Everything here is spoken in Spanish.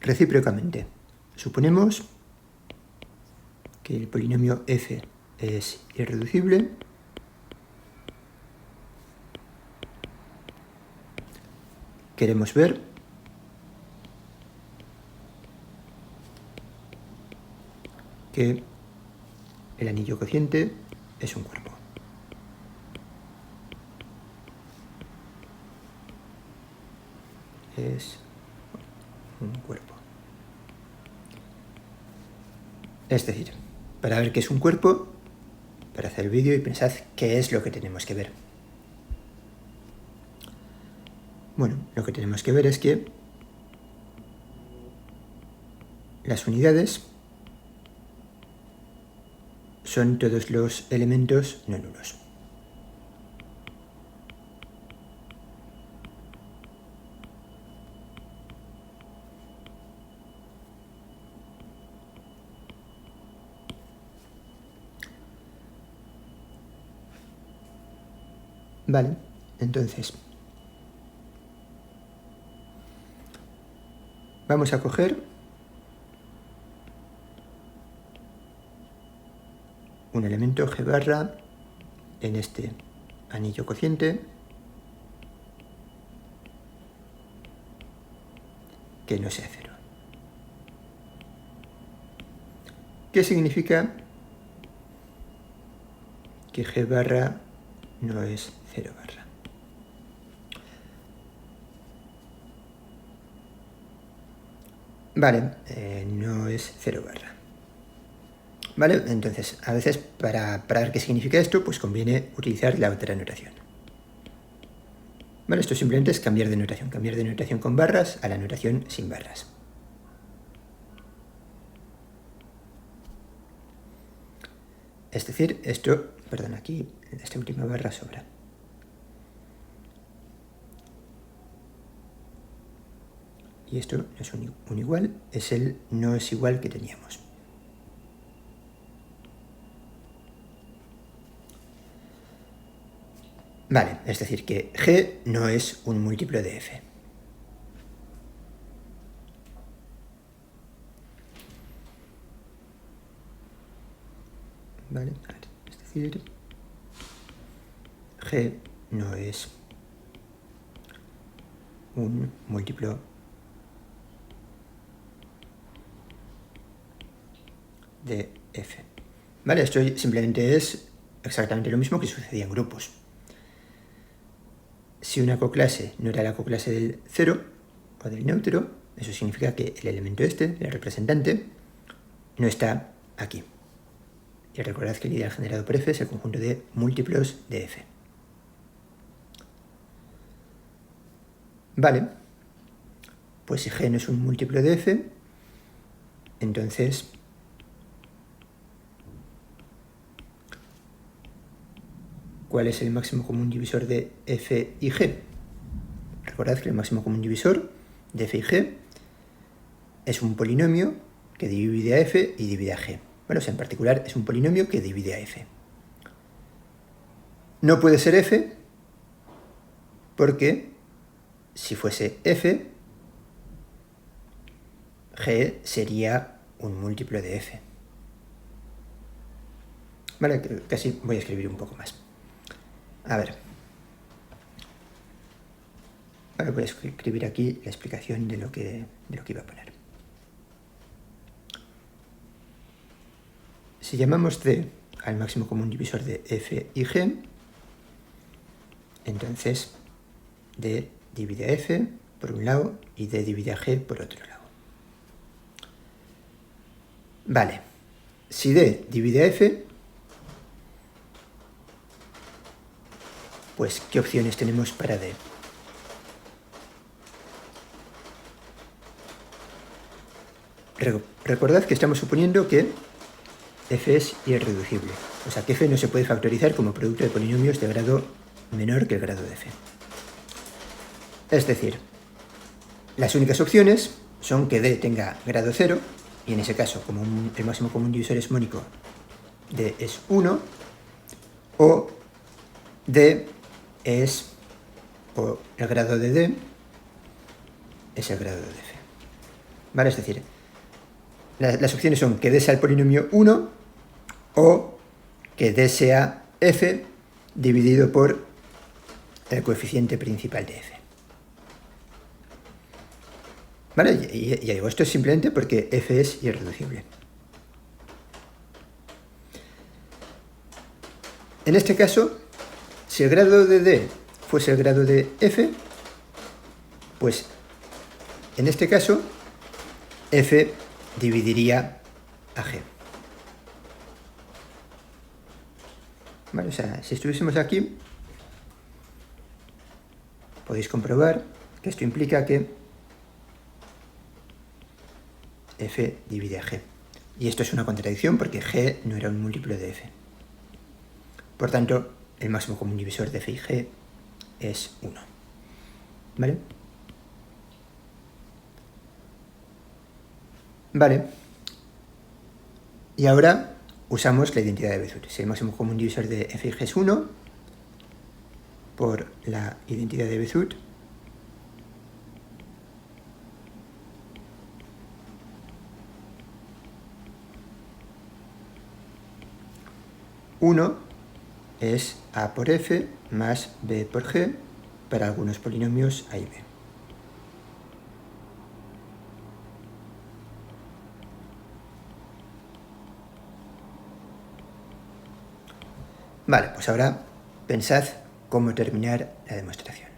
recíprocamente, suponemos que el polinomio f es irreducible queremos ver que el anillo cociente es un cuerpo. Es un cuerpo. Es decir, para ver qué es un cuerpo, para hacer el vídeo y pensad qué es lo que tenemos que ver. Bueno, lo que tenemos que ver es que las unidades son todos los elementos no nulos. Vale, entonces vamos a coger un elemento G barra en este anillo cociente que no sea cero. ¿Qué significa que G barra no es 0 barra? Vale, no es 0 barra. Vale, entonces a veces para ver qué significa esto, pues conviene utilizar la otra notación. Vale, esto simplemente es cambiar de notación con barras a la notación sin barras. Es decir, esto, perdón, aquí esta última barra sobra. Y esto no es un igual, es el no es igual que teníamos. Vale, es decir que G no es un múltiplo de F. Vale, es decir, G no es un múltiplo de F. Vale, esto simplemente es exactamente lo mismo que sucedía en grupos. Si una coclase no era la coclase del cero o del neutro, eso significa que el elemento este, el representante, no está aquí. Y recordad que el ideal generado por F es el conjunto de múltiplos de F. Vale, pues si G no es un múltiplo de F, entonces ¿cuál es el máximo común divisor de F y G? Recordad que el máximo común divisor de F y G es un polinomio que divide a F y divide a G. Bueno, o sea, en particular es un polinomio que divide a F. No puede ser F porque si fuese F, G sería un múltiplo de F. Vale, casi voy a escribir un poco más. A ver. Vale, voy a escribir aquí la explicación de lo que iba a poner. Si llamamos C al máximo común divisor de F y G, entonces D divide a F por un lado y D divide a G por otro lado. Vale, si D divide a F, pues ¿qué opciones tenemos para D? Recordad que estamos suponiendo que F es irreducible, o sea que F no se puede factorizar como producto de polinomios de grado menor que el grado de F. Es decir, las únicas opciones son que D tenga grado 0, y en ese caso, como el máximo común divisor es mónico, D es 1, o D es, o el grado de D es el grado de F. ¿Vale? Es decir, las opciones son que D sea el polinomio 1 o que D sea f dividido por el coeficiente principal de f. ¿Vale? Y ya digo, esto es simplemente porque f es irreducible. En este caso, si el grado de D fuese el grado de f, pues en este caso f dividiría a g. ¿Vale? O sea, si estuviésemos aquí, podéis comprobar que esto implica que f divide a g. Y esto es una contradicción porque g no era un múltiplo de f. Por tanto, el máximo común divisor de f y g es 1. ¿Vale? Vale. Y ahora usamos la identidad de Bézout. Si el máximo común divisor de f y g es 1, por la identidad de Bézout, uno es a por f más b por g para algunos polinomios a y b. Vale, pues ahora pensad cómo terminar la demostración.